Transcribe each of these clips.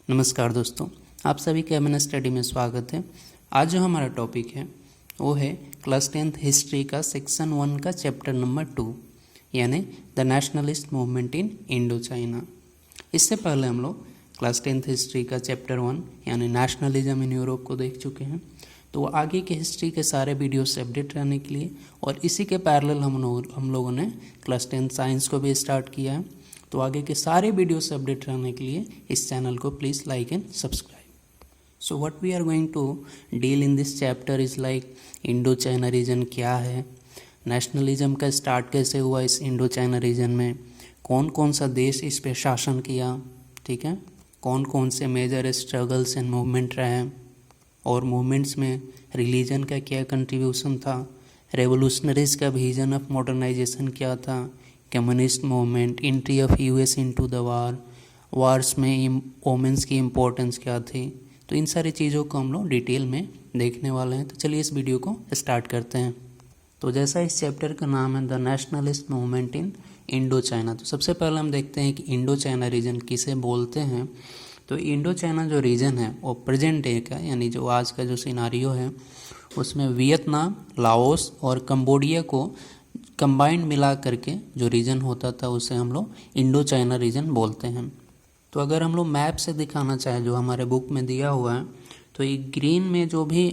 नमस्कार दोस्तों, आप सभी का एमएन स्टडी में स्वागत है। आज जो हमारा टॉपिक है वो है क्लास 10th हिस्ट्री का सेक्शन 1 का चैप्टर नंबर 2 यानी the nationalist movement in Indo China. इससे पहले हम लोग क्लास 10th हिस्ट्री का चैप्टर 1 यानी नेशनलिज्म इन यूरोप को देख चुके हैं। तो आगे के हिस्ट्री के सारे वीडियो से अपडेट रहने के लिए और इसी के पैरेलल हम लोगों ने क्लास 10th साइंस को भी स्टार्ट किया है। तो आगे के सारे वीडियो से अपडेट रहने के लिए इस चैनल को please like and subscribe. So what we are going to deal in this chapter is like Indo China region क्या है, नेशनलिज्म का स्टार्ट कैसे हुआ इस इंडो चाइना रीजन में, कौन कौन सा देश इस पे शासन किया, ठीक है, कौन कौन से मेजर स्ट्रगल्स एंड मूवमेंट रहे और मूवमेंट्स में रिलीजन का क्या कंट्रीब्यूशन था, रेवोल्यूशनरीज का विजन ऑफ मॉडर्नाइजेशन क्या था, communist movement, entry of US into the wars में वोमेंस की इम्पोर्टेंस क्या थी। तो इन सारी चीज़ों को हम लोग डिटेल में देखने वाले हैं। तो चलिए इस वीडियो को स्टार्ट करते हैं। तो जैसा इस चैप्टर का नाम है the nationalist movement in Indo China, तो सबसे पहले हम देखते हैं कि इंडो चाइना रीजन किसे बोलते हैं। तो इंडो चाइना जो रीजन है वो प्रेजेंट डे का यानी जो आज का जो सिनारियो है उसमें वियतनाम, लाओस और कंबोडिया को कंबाइंड मिला करके जो रीजन होता था उसे हम लोग इंडो चाइना रीजन बोलते हैं। तो अगर हम लोग मैप से दिखाना चाहें जो हमारे बुक में दिया हुआ है, तो ये ग्रीन में जो भी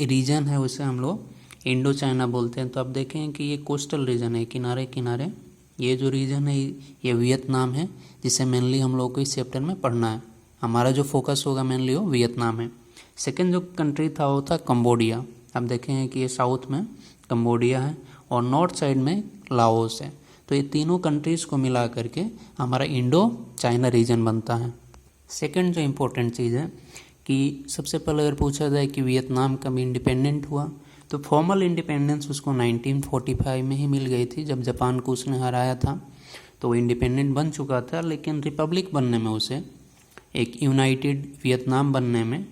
रीजन है उसे हम लोग इंडो चाइना बोलते हैं। तो आप देखें कि ये कोस्टल रीजन है, किनारे किनारे ये जो रीजन है ये वियतनाम है, जिसे मेनली हम लोग को इस चैप्टर में पढ़ना है। हमारा जो फोकस होगा मेनली वो वियतनाम है। सेकेंड जो कंट्री था वो था कंबोडिया। आप देखें कि ये साउथ में कंबोडिया है और नॉर्थ साइड में लाओस है। तो ये तीनों कंट्रीज़ को मिला करके हमारा इंडो चाइना रीजन बनता है। सेकंड जो इम्पोर्टेंट चीज़ है कि सबसे पहले अगर पूछा जाए कि वियतनाम कब इंडिपेंडेंट हुआ, तो फॉर्मल इंडिपेंडेंस उसको 1945 में ही मिल गई थी जब जापान को उसने हराया था। तो वो इंडिपेंडेंट बन चुका था, लेकिन रिपब्लिक बनने में उसे एक यूनाइटेड वियतनाम बनने में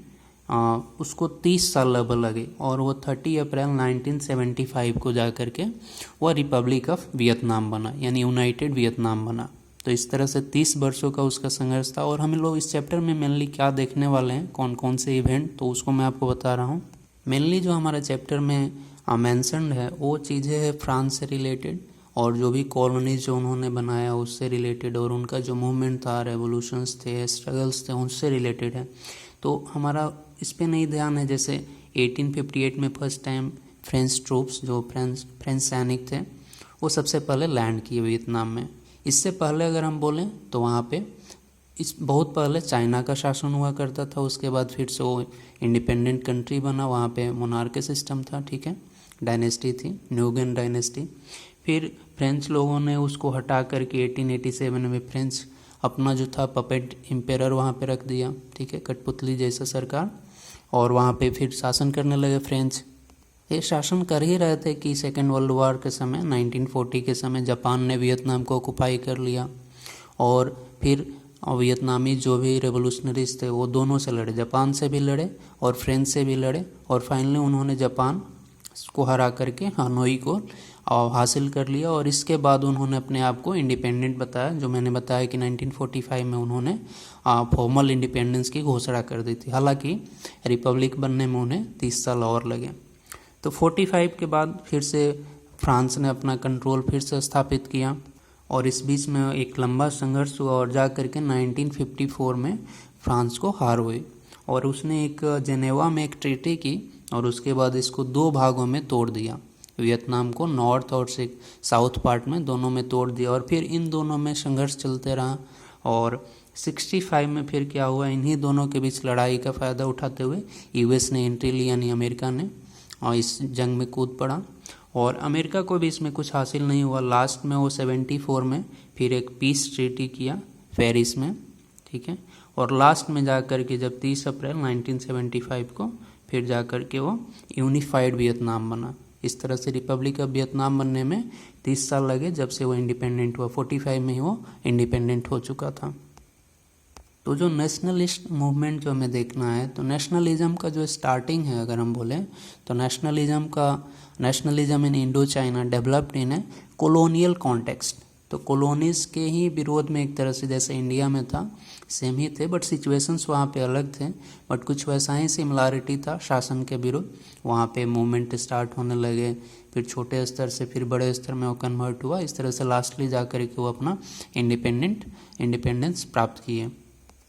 उसको 30 साल लगभग लगे और वो 30 अप्रैल 1975 को जा कर के वह रिपब्लिक ऑफ वियतनाम बना यानी यूनाइटेड वियतनाम बना। तो इस तरह से 30 वर्षों का उसका संघर्ष था। और हम लोग इस चैप्टर में मेनली क्या देखने वाले हैं, कौन कौन से इवेंट, तो उसको मैं आपको बता रहा हूँ। मेनली जो हमारा चैप्टर में मैंशनड है वो चीज़ें है फ्रांस से रिलेटेड और जो भी कॉलोनीज जो उन्होंने बनाया उससे रिलेटेड और उनका जो मूवमेंट था, रेवोल्यूशंस थे, स्ट्रगल्स थे, उनसे रिलेटेड है। तो हमारा इस पे नहीं ध्यान है। जैसे 1858 में फर्स्ट टाइम फ्रेंच ट्रूप्स जो फ्रेंच सैनिक थे वो सबसे पहले लैंड किए वियतनाम में। इससे पहले अगर हम बोलें तो वहाँ पे बहुत पहले चाइना का शासन हुआ करता था। उसके बाद फिर से वो इंडिपेंडेंट कंट्री बना, वहाँ पे मोनार्की सिस्टम था, ठीक है, डायनेस्टी थी, न्यूगन डायनेस्टी। फिर फ्रेंच लोगों ने उसको हटा करके 1887 में फ्रेंच अपना जो था पपेट एम्पेरर वहाँ पे रख दिया, ठीक है, कठपुतली जैसा सरकार, और वहाँ पे फिर शासन करने लगे फ्रेंच। ये शासन कर ही रहे थे कि सेकेंड वर्ल्ड वॉर के समय 1940 के समय जापान ने वियतनाम को ऑक्युपाई कर लिया और फिर वियतनामी जो भी रेवोल्यूशनरीज थे वो दोनों से लड़े, जापान से भी लड़े और फ्रेंच से भी लड़े और फाइनली उन्होंने जापान को हरा करके हनोई को हासिल कर लिया। और इसके बाद उन्होंने अपने आप को इंडिपेंडेंट बताया, जो मैंने बताया कि 1945 में उन्होंने फॉर्मल इंडिपेंडेंस की घोषणा कर दी थी। हालांकि रिपब्लिक बनने में उन्हें 30 साल और लगे। तो 45 के बाद फिर से फ्रांस ने अपना कंट्रोल फिर से स्थापित किया और इस बीच में एक लंबा संघर्ष हुआ और जा करके 1954 में फ्रांस को हार हुई और उसने एक जेनेवा में एक ट्रीटी की और उसके बाद इसको 2 भागों में तोड़ दिया। वियतनाम को नॉर्थ और साउथ पार्ट में दोनों में तोड़ दिया और फिर इन दोनों में संघर्ष चलते रहा। और 65 में फिर क्या हुआ, इन्हीं दोनों के बीच लड़ाई का फ़ायदा उठाते हुए यूएस ने एंट्री ली यानी अमेरिका ने, और इस जंग में कूद पड़ा और अमेरिका को भी इसमें कुछ हासिल नहीं हुआ। लास्ट में वो 74 में फिर एक पीस ट्रीटी किया पेरिस में, ठीक है, और लास्ट में जा कर के जब 30 अप्रैल 1975 को फिर जा कर के वो यूनिफाइड वियतनाम बना। इस तरह से रिपब्लिक ऑफ वियतनाम बनने में 30 साल लगे जब से वो इंडिपेंडेंट हुआ। 45 में ही वो इंडिपेंडेंट हो चुका था। तो जो नेशनलिस्ट मूवमेंट जो हमें देखना है, तो नेशनलिज्म का जो स्टार्टिंग है अगर हम बोलें तो nationalism in Indo China developed in A colonial context. तो कॉलोनीज़ के ही विरोध में एक तरह से जैसे इंडिया में था सेम ही थे, बट सिचुएशंस वहाँ पे अलग थे, बट कुछ वैसा ही सिमिलैरिटी था शासन के विरुद्ध। वहाँ पे मूवमेंट स्टार्ट होने लगे, फिर छोटे स्तर से फिर बड़े स्तर में वो कन्वर्ट हुआ, इस तरह से लास्टली जा कर के वो अपना इंडिपेंडेंस प्राप्त किए।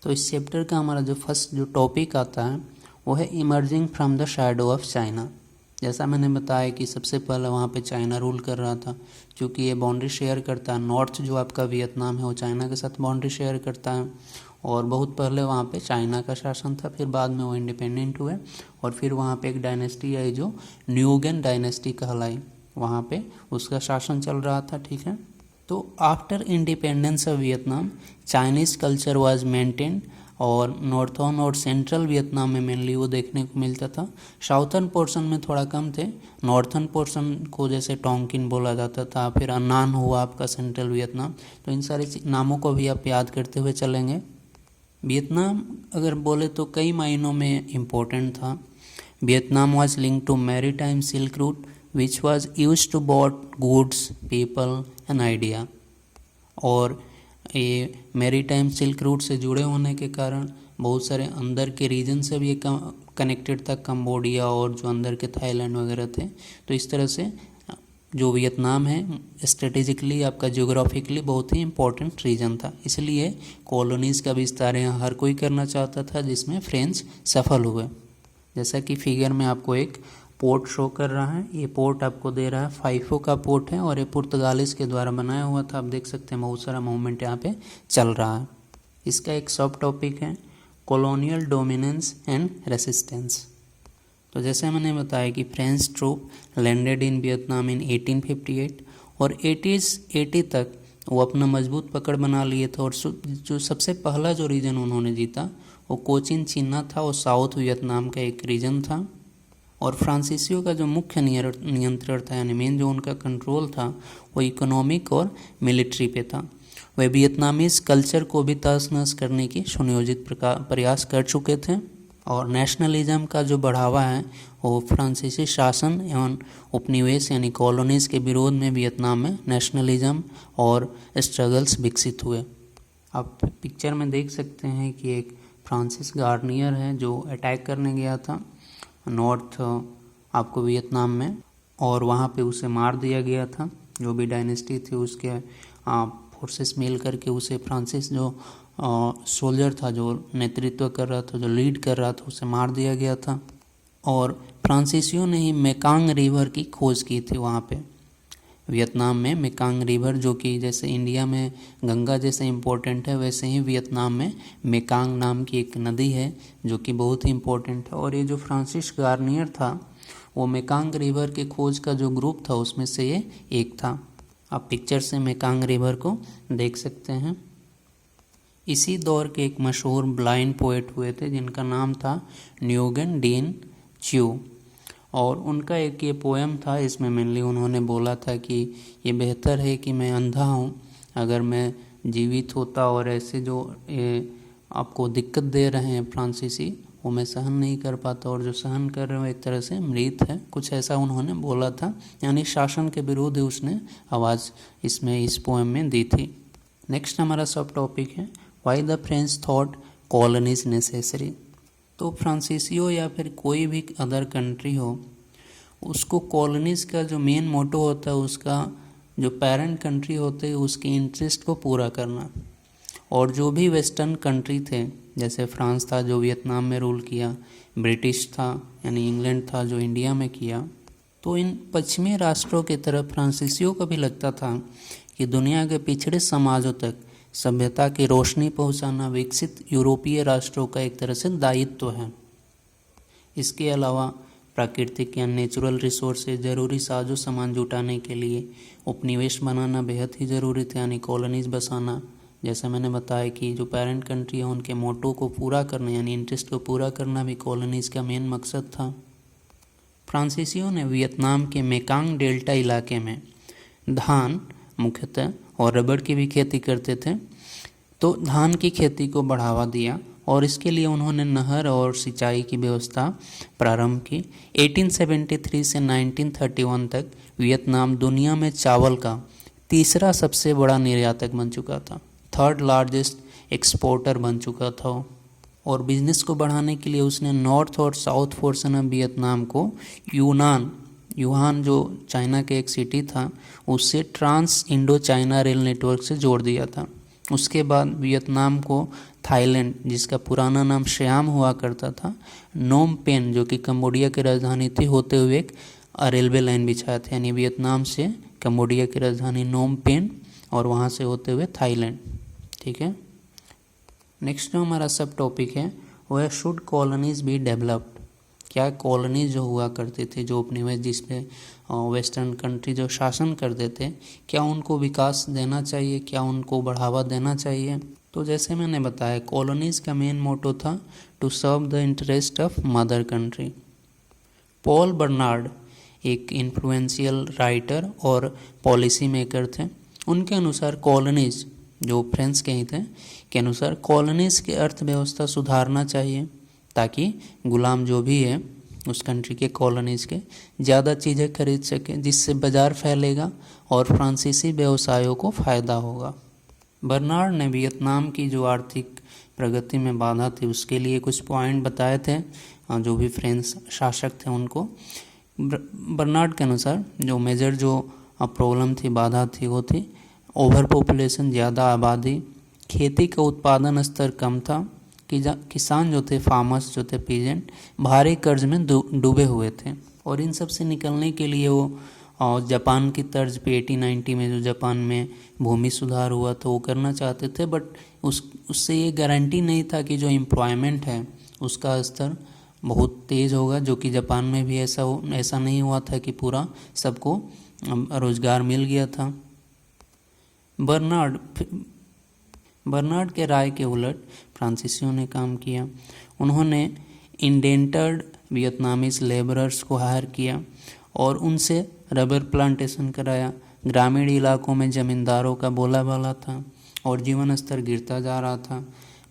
तो इस चैप्टर का हमारा जो फर्स्ट जो टॉपिक आता है वो है emerging from the shadow of China. जैसा मैंने बताया कि सबसे पहले वहाँ पे चाइना रूल कर रहा था, क्योंकि ये बाउंड्री शेयर करता है, नॉर्थ जो आपका वियतनाम है वो चाइना के साथ बाउंड्री शेयर करता है, और बहुत पहले वहाँ पे चाइना का शासन था, फिर बाद में वो इंडिपेंडेंट हुए, और फिर वहाँ पे एक डायनेस्टी आई जो न्यूगन डायनेस्टी कहलाई, वहाँ पे उसका शासन चल रहा था, ठीक है। तो after independence of Vietnam Chinese culture was maintained, और नॉर्थर्न और सेंट्रल वियतनाम में मेनली वो देखने को मिलता था। साउथर्न पोर्शन में थोड़ा कम थे, नॉर्थर्न पोर्शन को जैसे टोंकिन बोला जाता था, फिर अन्नान हुआ आपका सेंट्रल वियतनाम। तो इन सारे नामों को भी आप याद करते हुए चलेंगे। वियतनाम अगर बोले तो कई मायनों में इम्पोर्टेंट था। Vietnam was linked to maritime silk route which was used to boat goods, people and idea. और ये मैरीटाइम सिल्क रूट से जुड़े होने के कारण बहुत सारे अंदर के रीजन से भी ये कनेक्टेड था, कंबोडिया और जो अंदर के थाईलैंड वगैरह थे। तो इस तरह से जो वियतनाम है स्ट्रेटेजिकली आपका जियोग्राफिकली बहुत ही इम्पोर्टेंट रीजन था, इसलिए कॉलोनीज़ का विस्तार यहाँ हर कोई करना चाहता था, जिसमें फ्रेंच सफल हुए। जैसा कि फिगर में आपको एक पोर्ट शो कर रहा है, ये पोर्ट आपको दे रहा है फाइफो का पोर्ट है, और ये पुर्तगालिस के द्वारा बनाया हुआ था। आप देख सकते हैं बहुत सारा मूवमेंट यहाँ पे चल रहा है। इसका एक सब टॉपिक है कॉलोनियल डोमिनेंस एंड रेसिस्टेंस। तो जैसे मैंने बताया कि French troop landed in Vietnam in 1858, और 80 तक वो अपना मजबूत पकड़ बना लिए थे, और जो सबसे पहला जो रीजन उन्होंने जीता वो कोचिन चिन्ना था, वो साउथ वियतनाम का एक रीजन था। और फ्रांसीसियों का जो मुख्य नियंत्रण था, यानी मेन जो उनका कंट्रोल था, वो इकोनॉमिक और मिलिट्री पे था। वे वियतनामीज कल्चर को भी तहस नहस करने की सुनियोजित प्रयास कर चुके थे, और नेशनलिज्म का जो बढ़ावा है वो फ्रांसीसी शासन एवं उपनिवेश यानी कॉलोनीज़ के विरोध में वियतनाम में नेशनलिज्म और स्ट्रगल्स विकसित हुए। आप पिक्चर में देख सकते हैं कि एक फ्रांसिस गार्नियर है जो अटैक करने गया था नॉर्थ आपको वियतनाम में, और वहाँ पे उसे मार दिया गया था। जो भी डायनेस्टी थी उसके फोर्सेस मिल करके उसे फ्रांसिस जो सोल्जर था, जो नेतृत्व कर रहा था, जो लीड कर रहा था, उसे मार दिया गया था। और फ्रांसीसियों ने ही मेकांग रिवर की खोज की थी वहाँ पे वियतनाम में। मेकांग रिवर जो कि जैसे इंडिया में गंगा जैसे इम्पोर्टेंट है, वैसे ही वियतनाम में मेकांग नाम की एक नदी है जो कि बहुत ही इम्पोर्टेंट है। और ये जो फ्रांसिस गार्नियर था वो मेकांग रिवर के खोज का जो ग्रुप था उसमें से ये एक था। आप पिक्चर से मेकांग रिवर को देख सकते हैं। इसी दौर के एक मशहूर ब्लाइंड पोएट हुए थे जिनका नाम था न्यूगन डीन च्यू, और उनका एक ये पोएम था, इसमें मेनली उन्होंने बोला था कि ये बेहतर है कि मैं अंधा हूँ, अगर मैं जीवित होता और ऐसे जो आपको दिक्कत दे रहे हैं फ्रांसीसी वो मैं सहन नहीं कर पाता, और जो सहन कर रहे हो एक तरह से मृत है, कुछ ऐसा उन्होंने बोला था। यानी शासन के विरुद्ध उसने आवाज़ इसमें इस पोएम में दी थी। नेक्स्ट हमारा सब टॉपिक है why the French thought colonies necessary. तो फ्रांसीसियो या फिर कोई भी अदर कंट्री हो, उसको कॉलोनीज़ का जो मेन मोटो होता है, उसका जो पेरेंट कंट्री होते हैं उसके इंटरेस्ट को पूरा करना। और जो भी वेस्टर्न कंट्री थे, जैसे फ्रांस था जो वियतनाम में रूल किया, ब्रिटिश था यानी इंग्लैंड था जो इंडिया में किया, तो इन पश्चिमी राष्ट्रों की तरफ फ्रांसीसियों को भी लगता था कि दुनिया के पिछड़े समाजों तक सभ्यता की रोशनी पहुंचाना विकसित यूरोपीय राष्ट्रों का एक तरह से दायित्व है। इसके अलावा प्राकृतिक या नेचुरल रिसोर्सेज, ज़रूरी साजो सामान जुटाने के लिए उपनिवेश बनाना बेहद ही ज़रूरी था, यानी कॉलोनीज बसाना। जैसे मैंने बताया कि जो पेरेंट कंट्री है उनके मोटो को पूरा करना यानी इंटरेस्ट को पूरा करना भी कॉलोनीज का मेन मकसद था। फ्रांसीसियों ने वियतनाम के मेकांग डेल्टा इलाके में धान मुख्यतः और रबड़ की भी खेती करते थे, तो धान की खेती को बढ़ावा दिया और इसके लिए उन्होंने नहर और सिंचाई की व्यवस्था प्रारंभ की। 1873 से 1931 तक वियतनाम दुनिया में चावल का तीसरा सबसे बड़ा निर्यातक बन चुका था, थर्ड लार्जेस्ट एक्सपोर्टर बन चुका था वो। और बिजनेस को बढ़ाने के लिए उसने नॉर्थ और साउथ पोर्शन ऑफ वियतनाम को यूहान जो चाइना के एक सिटी था उससे trans Indo China rail network से जोड़ दिया था। उसके बाद वियतनाम को थाईलैंड, जिसका पुराना नाम सियाम हुआ करता था, नोम पेन जो कि कंबोडिया की राजधानी थी, होते हुए एक रेलवे लाइन बिछाया था। यानी वियतनाम से कंबोडिया की राजधानी नोम पेन और वहाँ से होते हुए थाईलैंड। ठीक है। नेक्स्ट जो हमारा सब टॉपिक है वो है शुड कॉलोनीज बी डेवलप्ड। क्या कॉलोनीज जो हुआ करते थे, जो उपनिवेश जिसपे वेस्टर्न कंट्री जो शासन करते थे, क्या उनको विकास देना चाहिए, क्या उनको बढ़ावा देना चाहिए? तो जैसे मैंने बताया, कॉलोनीज का मेन मोटो था to serve the interest of mother country. Paul Bernard एक इन्फ्लुएंशियल राइटर और पॉलिसी मेकर थे। उनके अनुसार कॉलोनीज, जो फ्रेंच के ही थे, के अनुसार कॉलोनीज की अर्थव्यवस्था सुधारना चाहिए ताकि गुलाम जो भी है उस कंट्री के कॉलोनीज के ज़्यादा चीज़ें खरीद सके, जिससे बाज़ार फैलेगा और फ्रांसीसी व्यवसायों को फ़ायदा होगा। बर्नार्ड ने वियतनाम की जो आर्थिक प्रगति में बाधा थी उसके लिए कुछ पॉइंट बताए थे, जो भी फ्रेंच शासक थे उनको। बर्नार्ड के अनुसार जो मेजर जो प्रॉब्लम थी, बाधा थी, वो थी ओवर पॉपुलेशन, ज़्यादा आबादी, खेती का उत्पादन स्तर कम था, किसान जो थे, फार्मर्स जो थे, पीजेंट, भारी कर्ज में डूबे हुए थे। और इन सब से निकलने के लिए वो जापान की तर्ज पे 1890 में जो जापान में भूमि सुधार हुआ था वो करना चाहते थे, बट उससे ये गारंटी नहीं था कि जो एम्प्लॉयमेंट है उसका स्तर बहुत तेज़ होगा, जो कि जापान में भी ऐसा नहीं हुआ था कि पूरा सबको रोज़गार मिल गया था। बर्नार्ड के राय के उलट फ्रांसीसियों ने काम किया। उन्होंने इंडेंटर्ड वियतनामीज लेबरर्स को हायर किया और उनसे रबर प्लांटेशन कराया। ग्रामीण इलाकों में ज़मींदारों का बोलाबाला था और जीवन स्तर गिरता जा रहा था।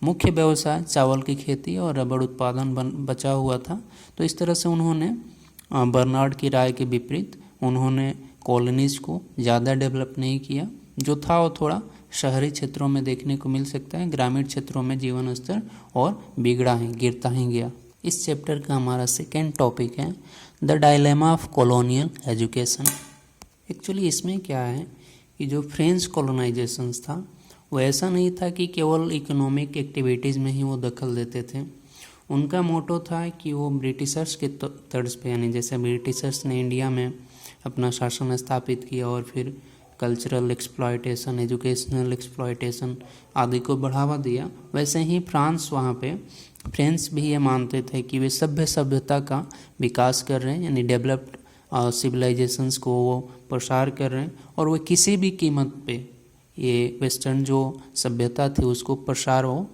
मुख्य व्यवसाय चावल की खेती और रबर उत्पादन बचा हुआ था। तो इस तरह से उन्होंने बर्नार्ड की राय के विपरीत उन्होंने कॉलोनीज़ को ज़्यादा डेवलप नहीं किया। जो था वो थोड़ा शहरी क्षेत्रों में देखने को मिल सकता है, ग्रामीण क्षेत्रों में जीवन स्तर और गिरता ही गया। इस चैप्टर का हमारा सेकेंड टॉपिक है the dilemma of colonial education. Actually इसमें क्या है कि जो फ्रेंच कॉलोनाइजेशन था वो ऐसा नहीं था कि केवल इकोनॉमिक एक्टिविटीज़ में ही वो दखल देते थे। उनका मोटो था कि वो ब्रिटिशर्स के तर्ज पे, यानी जैसे ब्रिटिशर्स ने इंडिया में अपना शासन स्थापित किया और फिर कल्चरल एक्सप्लॉयटेशन, एजुकेशनल एक्सप्लॉयटेशन आदि को बढ़ावा दिया, वैसे ही फ्रेंच भी ये मानते थे कि वे सभ्यता का विकास कर रहे हैं, यानी डेवलप्ड सिविलाइजेशंस को वो प्रसार कर रहे हैं और वो किसी भी कीमत पे ये वेस्टर्न जो सभ्यता थी उसको प्रसार वो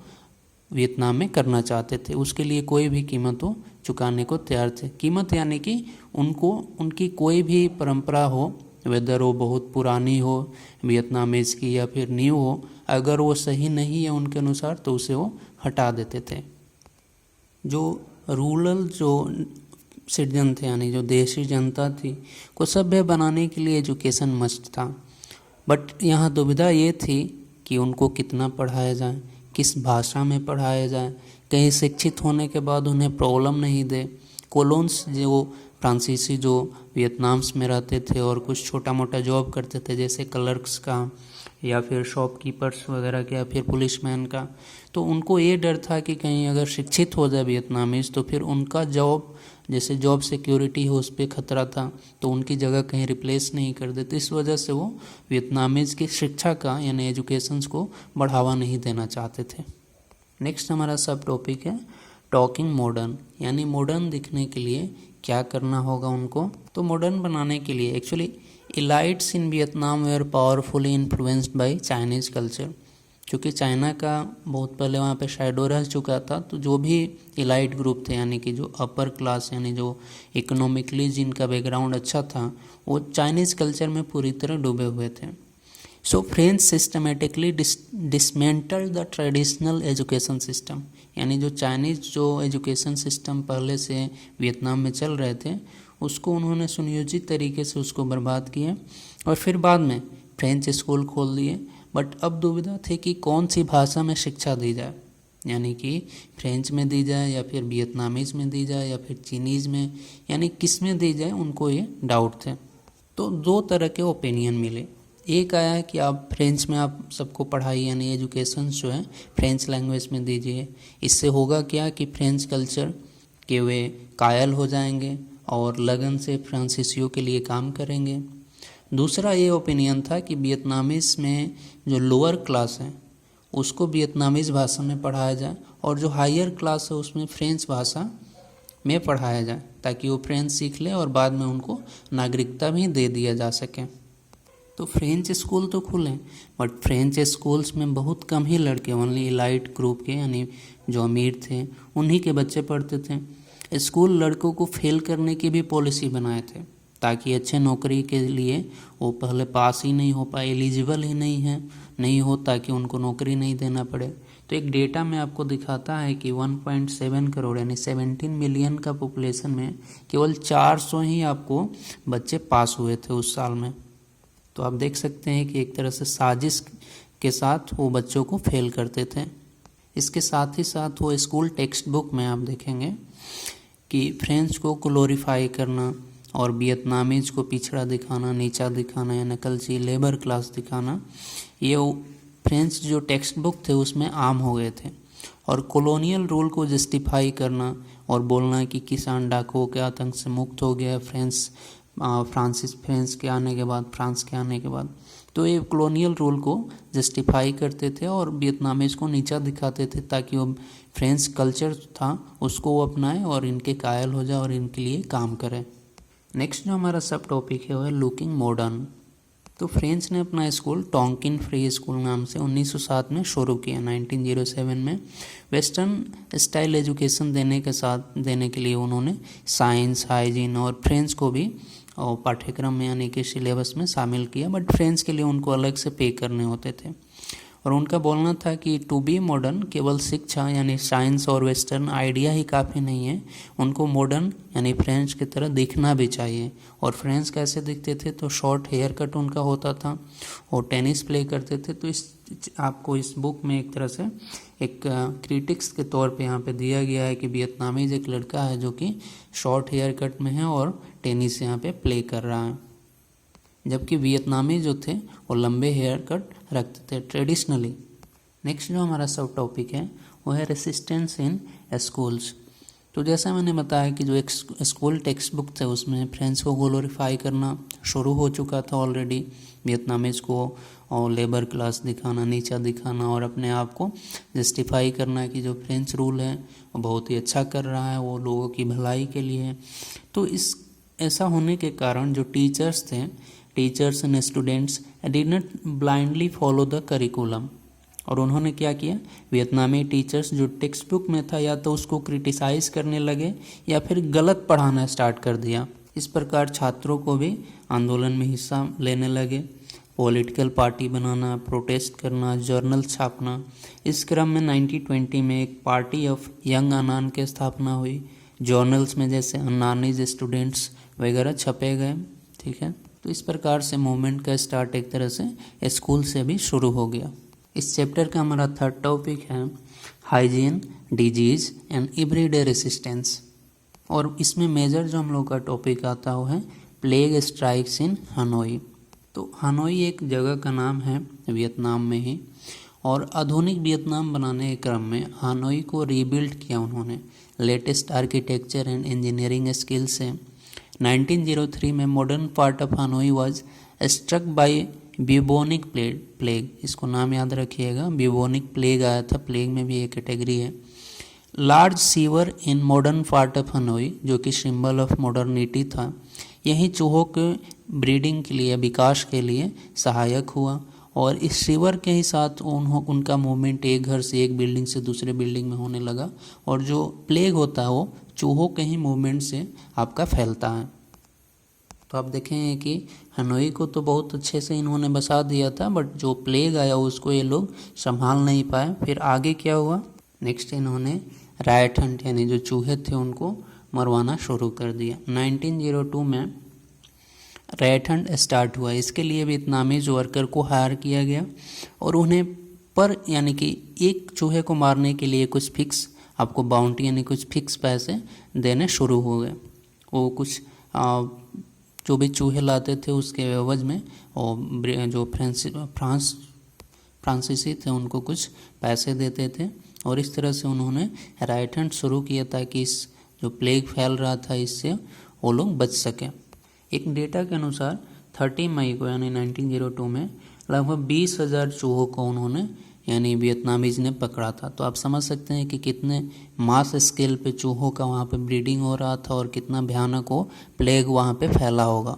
वियतनाम में करना चाहते थे। उसके लिए कोई भी कीमत वो चुकाने को तैयार थे। कीमत यानी कि उनकी कोई भी परंपरा हो, वेदर वो बहुत पुरानी हो वियतनामीज की या फिर न्यू हो, अगर वो सही नहीं है उनके अनुसार तो उसे वो हटा देते थे। जो रूरल जो सिटीजन थे, यानी जो देशी जनता थी, को सभ्य बनाने के लिए एजुकेशन मस्ट था। बट यहाँ दुविधा ये थी कि उनको कितना पढ़ाया जाए, किस भाषा में पढ़ाया जाए, कहीं शिक्षित होने के बाद उन्हें प्रॉब्लम नहीं दे। कोलोन्स जो फ्रांसीसी जो वियतनाम्स में रहते थे और कुछ छोटा मोटा जॉब करते थे, जैसे क्लर्क्स का या फिर शॉपकीपर्स वगैरह का या फिर पुलिसमैन का, तो उनको ये डर था कि कहीं अगर शिक्षित हो जाए वियतनामीज तो फिर उनका जॉब, जैसे जॉब सिक्योरिटी हो, उस पर खतरा था, तो उनकी जगह कहीं रिप्लेस नहीं कर देते। इस वजह से वो वियतनामीज की शिक्षा का यानी एजुकेशंस को बढ़ावा नहीं देना चाहते थे। नेक्स्ट हमारा सब टॉपिक है टॉकिंग मॉडर्न, यानी मॉडर्न दिखने के लिए क्या करना होगा उनको। तो मॉडर्न बनाने के लिए actually elites in Vietnam were powerfully influenced by Chinese culture. क्योंकि चाइना का बहुत पहले वहाँ पे शैडो रह चुका था, तो जो भी इलाइट ग्रुप थे, यानी कि जो अपर क्लास, यानी जो इकोनॉमिकली जिनका बैकग्राउंड अच्छा था, वो चाइनीज़ कल्चर में पूरी तरह डूबे हुए थे। सो French systematically dismantle the traditional education system, यानी जो चाइनीज़ जो एजुकेशन सिस्टम पहले से वियतनाम में चल रहे थे उसको उन्होंने सुनियोजित तरीके से उसको बर्बाद किया और फिर बाद में फ्रेंच स्कूल खोल दिए। बट अब दुविधा थी कि कौन सी भाषा में शिक्षा दी जाए, यानी कि फ्रेंच में दी जाए या फिर वियतनामीज़ में दी जाए या फिर चीनीज़ में, यानी किस में दी जाए, उनको ये डाउट थे। तो दो तरह के ओपिनियन मिले। एक आया है कि आप फ्रेंच में आप सबको पढ़ाई यानी एजुकेशन जो है फ्रेंच लैंग्वेज में दीजिए, इससे होगा क्या कि फ्रेंच कल्चर के वे कायल हो जाएंगे और लगन से फ्रांसीसियों के लिए काम करेंगे। दूसरा ये ओपिनियन था कि वियतनामीज़ में जो लोअर क्लास है उसको वियतनामीज़ भाषा में पढ़ाया जाए और जो हायर क्लास है उसमें फ्रेंच भाषा में पढ़ाया जाए, ताकि वो फ्रेंच सीख ले और बाद में उनको नागरिकता भी दे दिया जा सके। तो फ्रेंच स्कूल तो खुले, बट फ्रेंच स्कूल्स में बहुत कम ही लड़के, ओनली एलाइट ग्रुप के यानी जो अमीर थे उन्हीं के बच्चे पढ़ते थे। स्कूल लड़कों को फेल करने की भी पॉलिसी बनाए थे, ताकि अच्छे नौकरी के लिए वो पहले पास ही नहीं हो पाए, एलिजिबल ही नहीं हो, ताकि उनको नौकरी नहीं देना पड़े। तो एक डेटा में आपको दिखाता है कि 1.7 करोड़ यानी 17 मिलियन का पॉपुलेशन में केवल 400 ही आपको बच्चे पास हुए थे उस साल में। तो आप देख सकते हैं कि एक तरह से साजिश के साथ वो बच्चों को फेल करते थे। इसके साथ ही साथ वो स्कूल टेक्स्ट बुक में आप देखेंगे कि फ्रेंच को ग्लोरीफाई करना और वियतनामीज को पिछड़ा दिखाना, नीचा दिखाना या नकलची लेबर क्लास दिखाना, ये फ्रेंच जो टेक्स्ट बुक थे उसमें आम हो गए थे। और कॉलोनियल रूल को जस्टिफाई करना और बोलना कि किसान डाकुओं के आतंक से मुक्त हो गया फ्रांस के आने के बाद। तो ये कॉलोनियल रूल को जस्टिफाई करते थे और वियतनामीज को नीचा दिखाते थे, ताकि वो फ्रेंच कल्चर था उसको वो अपनाए और इनके कायल हो जाए और इनके लिए काम करें। नेक्स्ट जो हमारा सब टॉपिक है वो है लुकिंग मॉडर्न। तो फ्रेंच ने अपना स्कूल टोंकिन फ्री स्कूल नाम से 1907 में शुरू किया। 1907 में वेस्टर्न स्टाइल एजुकेशन देने के लिए उन्होंने साइंस, हाइजीन और फ्रेंच को भी पाठ्यक्रम में यानी कि सिलेबस में शामिल किया, बट फ्रेंच के लिए उनको अलग से पे करने होते थे। और उनका बोलना था कि टू बी मॉडर्न केवल शिक्षा यानी साइंस और वेस्टर्न आइडिया ही काफ़ी नहीं है, उनको मॉडर्न यानी फ्रेंच की तरह दिखना भी चाहिए। और फ्रेंच कैसे दिखते थे, तो शॉर्ट हेयर कट उनका होता था और टेनिस प्ले करते थे। तो आपको इस बुक में एक तरह से एक क्रिटिक्स के तौर पे यहाँ पे दिया गया है कि वियतनामीज एक लड़का है जो कि शॉर्ट हेयर कट में है और टेनिस यहाँ पे प्ले कर रहा है, जबकि वियतनामी जो थे वो लंबे हेयर कट रखते थे ट्रेडिशनली। नेक्स्ट जो हमारा सब टॉपिक है वो है रेसिस्टेंस इन स्कूल्स। तो जैसा मैंने बताया कि जो एक स्कूल टेक्स्ट बुक थे उसमें फ्रेंच को ग्लोरीफाई करना शुरू हो चुका था ऑलरेडी, वियतनामीज को और लेबर क्लास दिखाना, नीचा दिखाना और अपने आप को जस्टिफाई करना कि जो फ्रेंच रूल है वो बहुत ही अच्छा कर रहा है, वो लोगों की भलाई के लिए है। तो ऐसा होने के कारण जो teachers and students did not blindly follow the curriculum. और उन्होंने क्या किया, वियतनामी टीचर्स जो टेक्स्ट बुक में था या तो उसको क्रिटिसाइज़ करने लगे या फिर गलत पढ़ाना स्टार्ट कर दिया। इस प्रकार छात्रों को भी आंदोलन में हिस्सा लेने लगे, पॉलिटिकल पार्टी बनाना, प्रोटेस्ट करना, जर्नल छापना। इस क्रम में 1920 में एक पार्टी ऑफ यंग अनान की स्थापना हुई। जर्नल्स में जैसे अन्नानीज स्टूडेंट्स वगैरह छपे गए, ठीक है। तो इस प्रकार से मूवमेंट का स्टार्ट एक तरह से स्कूल से भी शुरू हो गया। इस चैप्टर का हमारा थर्ड टॉपिक है hygiene, disease and everyday resistance. और इसमें मेजर जो हम लोग का टॉपिक आता है प्लेग स्ट्राइक्स इन हनोई। तो हनोई एक जगह का नाम है वियतनाम में ही, और आधुनिक वियतनाम बनाने के क्रम में हनोई को रीबिल्ड किया उन्होंने latest architecture and engineering skill से। 1903 में modern part of Hanoi was struck by bubonic plague. इसको नाम याद रखिएगा, ब्यूबोनिक प्लेग आया था, प्लेग में भी एक कैटेगरी है। Large sewer in modern part of Hanoi, जो कि सिंबल ऑफ मॉडर्निटी था, यही चूहों के ब्रीडिंग के लिए, विकास के लिए सहायक हुआ। और इस सीवर के ही साथ उनका मूवमेंट एक घर से एक बिल्डिंग से दूसरे बिल्डिंग में होने लगा। और जो प्लेग होता है वो चूहों के ही मूवमेंट से आपका फैलता है। तो आप देखें कि हनोई को तो बहुत अच्छे से इन्होंने बसा दिया था, बट जो प्लेग आया उसको ये लोग संभाल नहीं पाए। फिर आगे क्या हुआ, नेक्स्ट इन्होंने रायट हंट यानी जो चूहे थे उनको मरवाना शुरू कर दिया। 1902 में राइट हैंड स्टार्ट हुआ। इसके लिए वियतनामीज वर्कर को हायर किया गया और उन्हें पर यानी कि एक चूहे को मारने के लिए कुछ फिक्स आपको बाउंटी यानी कुछ फिक्स पैसे देने शुरू हो गए। वो कुछ जो भी चूहे लाते थे उसके एवज में और जो फ्रांसीसी थे उनको कुछ पैसे देते थे और इस तरह से उन्होंने राइट हैंड शुरू किया ताकि इस जो प्लेग फैल रहा था इससे वो लोग बच सकें। एक डेटा के अनुसार 30 मई को यानी 1902 में लगभग 20,000 चूहों को उन्होंने यानी वियतनामीज ने पकड़ा था। तो आप समझ सकते हैं कि कितने मास स्केल पे चूहों का वहाँ पे ब्रीडिंग हो रहा था और कितना भयानक वो प्लेग वहाँ पे फैला होगा।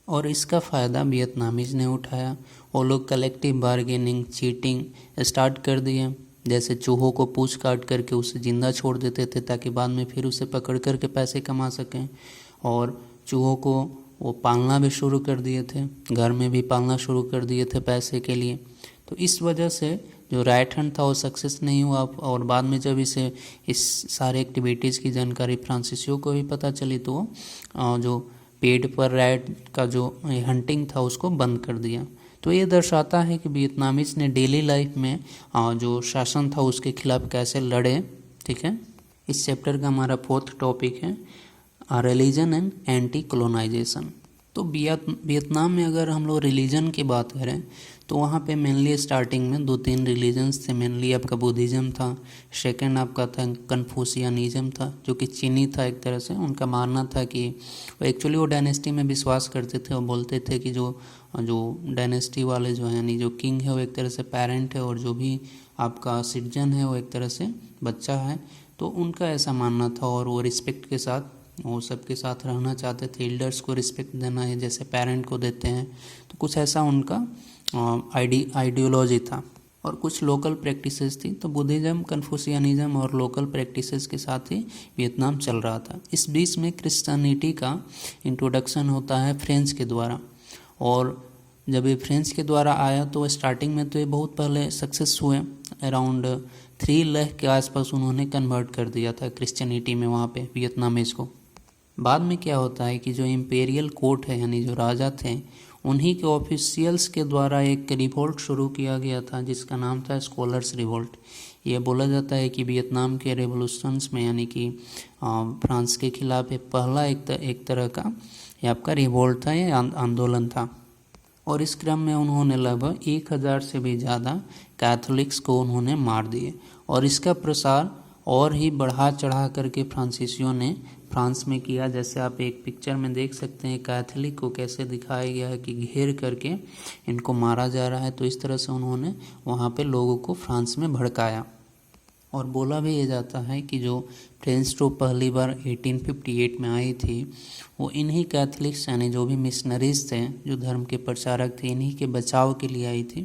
और इसका फ़ायदा वियतनामीज ने उठाया। वो लोग कलेक्टिव बार्गेनिंग, चीटिंग स्टार्ट कर दिए। जैसे चूहों को पूछ काट करके उसे ज़िंदा छोड़ देते थे ताकि बाद में फिर उसे पकड़ करके पैसे कमा सकें। और चूहों को वो पालना भी शुरू कर दिए थे, घर में भी पालना शुरू कर दिए थे पैसे के लिए। तो इस वजह से जो राइट हैंड था वो सक्सेस नहीं हुआ। और बाद में जब इस सारे एक्टिविटीज़ की जानकारी फ्रांसीसियों को भी पता चली तो जो पेड़ पर राइट का जो हंटिंग था उसको बंद कर दिया। तो ये दर्शाता है कि वियतनामीज ने डेली लाइफ में जो शासन था उसके खिलाफ कैसे लड़े। ठीक है, इस चैप्टर का हमारा 4th टॉपिक है रिलीजन एंड एंटी कॉलोनाइजेशन। तो वियतनाम में अगर हम लोग रिलीजन की बात करें तो वहाँ पे मेनली स्टार्टिंग में 2-3 रिलीजन्स थे। मेनली आपका बुद्धिज़्म था, सेकंड आपका था कन्फ्यूशियनिज्म था जो कि चीनी था। एक तरह से उनका मानना था कि एक्चुअली वो डायनेस्टी में विश्वास करते थे और बोलते थे कि जो डायनेस्टी वाले जो है यानी जो किंग है वो एक तरह से पेरेंट है और जो भी आपका सिटीजन है वो एक तरह से बच्चा है। तो उनका ऐसा मानना था और वो रिस्पेक्ट के साथ वो सबके साथ रहना चाहते थे। एल्डर्स को रिस्पेक्ट देना है जैसे पेरेंट को देते हैं। तो कुछ ऐसा उनका आइडियोलॉजी था। और कुछ लोकल प्रैक्टिसेस थी। तो बुद्धिज़्म, कन्फ्यूशियनिज्म और लोकल प्रैक्टिसेस के साथ ही वियतनाम चल रहा था। इस बीच में क्रिश्चियनिटी का इंट्रोडक्शन होता है फ्रेंच के द्वारा। और जब ये फ्रेंच के द्वारा आया तो स्टार्टिंग में तो ये बहुत पहले सक्सेस हुए। अराउंड 3 लाख के आसपास उन्होंने कन्वर्ट कर दिया था क्रिश्चियनिटी में वहाँ पे वियतनामीज को। बाद में क्या होता है कि जो इम्पेरियल कोर्ट है यानी जो राजा थे उन्हीं के ऑफिशियल्स के द्वारा एक रिवोल्ट शुरू किया गया था जिसका नाम था स्कॉलर्स रिवोल्ट। ये बोला जाता है कि वियतनाम के रेवोल्यूशंस में यानी कि फ्रांस के खिलाफ पहला एक तरह का ये आपका रिवोल्ट था, ये आंदोलन था। और इस क्रम में उन्होंने लगभग 1000 से भी ज़्यादा कैथोलिक्स को उन्होंने मार दिए। और इसका प्रसार और ही बढ़ा चढ़ा करके फ्रांसीसियों ने फ्रांस में किया। जैसे आप एक पिक्चर में देख सकते हैं कैथोलिक को कैसे दिखाया गया है कि घेर करके इनको मारा जा रहा है। तो इस तरह से उन्होंने वहाँ पे लोगों को फ्रांस में भड़काया। और बोला भी ये जाता है कि जो फ्रेंच ट्रूप पहली बार 1858 में आई थी वो इन्हीं कैथोलिक्स यानी जो भी मिशनरीज थे, जो धर्म के प्रचारक थे, इन्हीं के बचाव के लिए आई थी।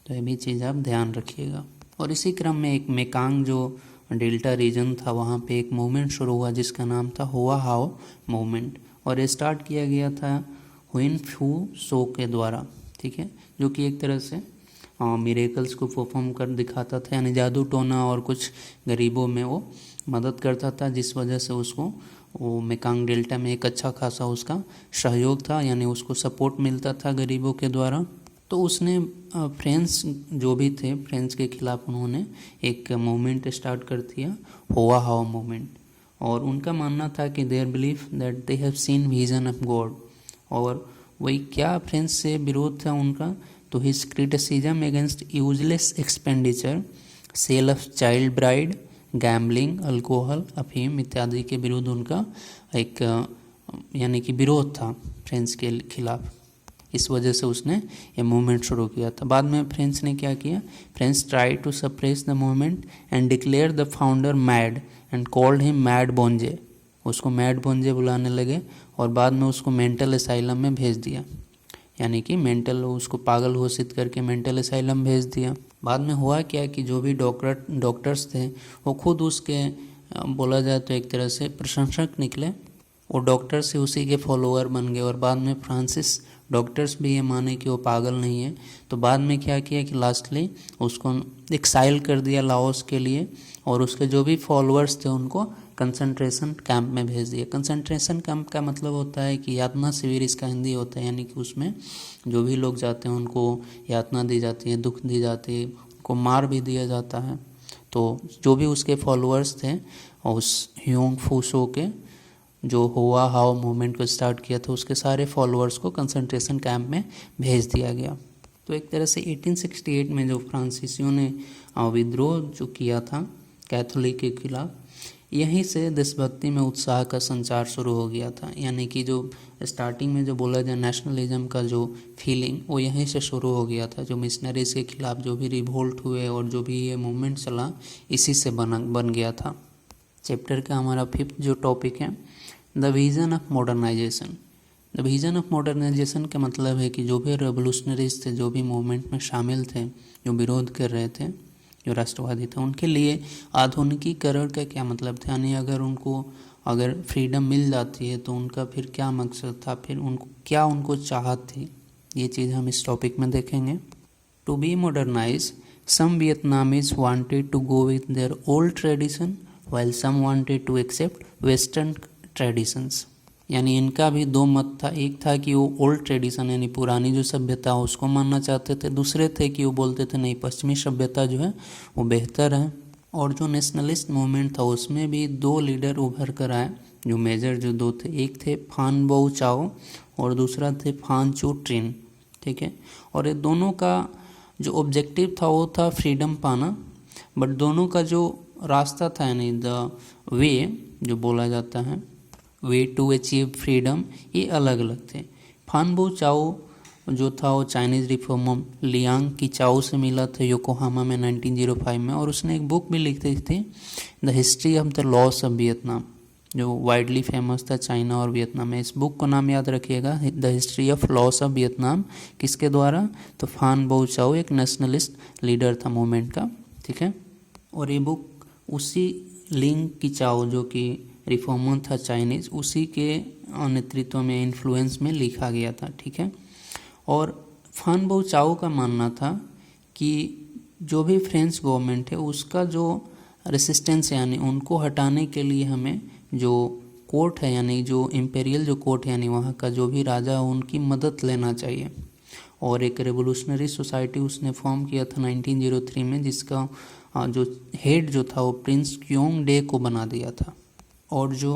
तो ये भी चीज़ आप ध्यान रखिएगा। और इसी क्रम में एक मेकांग जो डेल्टा रीजन था वहाँ पे एक मूवमेंट शुरू हुआ जिसका नाम था हुआ हाओ मूवमेंट। और ये स्टार्ट किया गया था हुइन फू सो के द्वारा। ठीक है, जो कि एक तरह से मिरेकल्स को परफॉर्म कर दिखाता था यानी जादू टोना और कुछ गरीबों में वो मदद करता था, जिस वजह से उसको वो मेकांग डेल्टा में एक अच्छा खासा उसका सहयोग था यानी उसको सपोर्ट मिलता था गरीबों के द्वारा। तो उसने फ्रेंच जो भी थे फ्रेंच के खिलाफ उन्होंने एक मूवमेंट स्टार्ट कर दिया, हुआ हाओ मूवमेंट। और उनका मानना था कि their belief that they have seen vision of God. और वही क्या फ्रेंच से विरोध था उनका, तो his criticism against useless expenditure, sale of child bride, gambling, alcohol, अफीम इत्यादि के विरुद्ध उनका एक यानी कि विरोध था फ्रेंच के खिलाफ। इस वजह से उसने ये मूवमेंट शुरू किया था। बाद में फ्रेंच ने क्या किया, French try to suppress the movement and declare the founder mad and called him mad bonze. उसको मैड बोंजे बुलाने लगे और बाद में उसको मेंटल असाइलम में भेज दिया, यानी कि उसको पागल घोषित करके मेंटल असाइलम भेज दिया। बाद में हुआ क्या कि जो भी डॉक्टर्स थे वो खुद उसके बोला जाए तो एक तरह से प्रशंसक निकले। वो डॉक्टर से उसी के फॉलोअर बन गए और बाद में फ्रांसिस डॉक्टर्स भी ये माने कि वो पागल नहीं है। तो बाद में क्या किया कि लास्टली उसको एक्साइल कर दिया लाओस के लिए और उसके जो भी फॉलोअर्स थे उनको कंसंट्रेशन कैंप में भेज दिया। कंसंट्रेशन कैंप का मतलब होता है कि यातना शिविर इसका हिंदी होता है, यानी कि उसमें जो भी लोग जाते हैं उनको यातना दी जाती है, दुख दी जाती है, उनको मार भी दिया जाता है। तो जो भी उसके फॉलोअर्स थे और उस ह्यूंग फूसो के जो हुआ हाओ मूवमेंट को स्टार्ट किया था उसके सारे फॉलोअर्स को कंसंट्रेशन कैंप में भेज दिया गया। तो एक तरह से 1868 में जो फ्रांसीसियों ने विद्रोह जो किया था कैथोलिक के खिलाफ, यहीं से देशभक्ति में उत्साह का संचार शुरू हो गया था। यानी कि जो स्टार्टिंग में जो बोला जाए नेशनलिज्म का जो फीलिंग वो यहीं से शुरू हो गया था। जो मिशनरीज के खिलाफ जो भी रिवोल्ट हुए और जो भी ये मूवमेंट चला, इसी से बन गया था। चैप्टर का हमारा 5th जो टॉपिक है, the vision of modernisation. The vision of modernisation का मतलब है कि जो भी रेवोल्यूशनरीज थे, जो भी मूवमेंट में शामिल थे, जो विरोध कर रहे थे, जो राष्ट्रवादी थे, उनके लिए आधुनिकीकरण का क्या मतलब था। यानी अगर फ्रीडम मिल जाती है तो उनका फिर क्या मकसद था, फिर उनको चाहत थी, ये चीज़ हम इस टॉपिक में देखेंगे। To be modernise, some Vietnamese wanted to go with their old tradition while some wanted to accept western traditions। यानी इनका भी दो मत था। एक था कि वो ओल्ड ट्रेडिशन यानी पुरानी जो सभ्यता है उसको मानना चाहते थे, दूसरे थे कि वो बोलते थे नहीं, पश्चिमी सभ्यता जो है वो बेहतर है। और जो नेशनलिस्ट मूवमेंट था उसमें भी दो लीडर उभर कर आए, जो मेजर जो दो थे, एक थे फान बो चाओ और दूसरा थे फान चू ट्रिन। ठीक है, और ये दोनों का जो ऑब्जेक्टिव था वो था फ्रीडम पाना, बट दोनों का जो रास्ता था यानी द वे जो बोला जाता है, वे टू अचीव फ्रीडम, ये अलग अलग थे। फान बो चाओ जो था वो चाइनीज़ रिफॉर्मर लियांग की चाओ से मिला था योकोहामा में 1905 में, और उसने एक बुक भी लिखी थी, the history of the loss of Vietnam, जो वाइडली फेमस था चाइना और वियतनाम में। इस बुक को नाम याद रखिएगा, the history of loss of Vietnam. किसके द्वारा? तो फान बो चाओ एक नेशनलिस्ट लीडर था मूवमेंट का। ठीक है, और ये बुक उसी लिंग की चाओ जो कि रिफॉर्मर था चाइनीज़, उसी के नेतृत्व में इन्फ्लुएंस में लिखा गया था। ठीक है, और फान बो चाओ का मानना था कि जो भी फ्रेंच गवर्नमेंट है उसका जो रेसिस्टेंस है यानी उनको हटाने के लिए हमें जो कोर्ट है यानी जो इम्पेरियल जो कोर्ट है यानी वहाँ का जो भी राजा है उनकी मदद लेना चाहिए। और एक रेवोल्यूशनरी सोसाइटी उसने फॉर्म किया था 1903 में, जिसका जो हेड जो था वो प्रिंस क्योंग डे को बना दिया था। और जो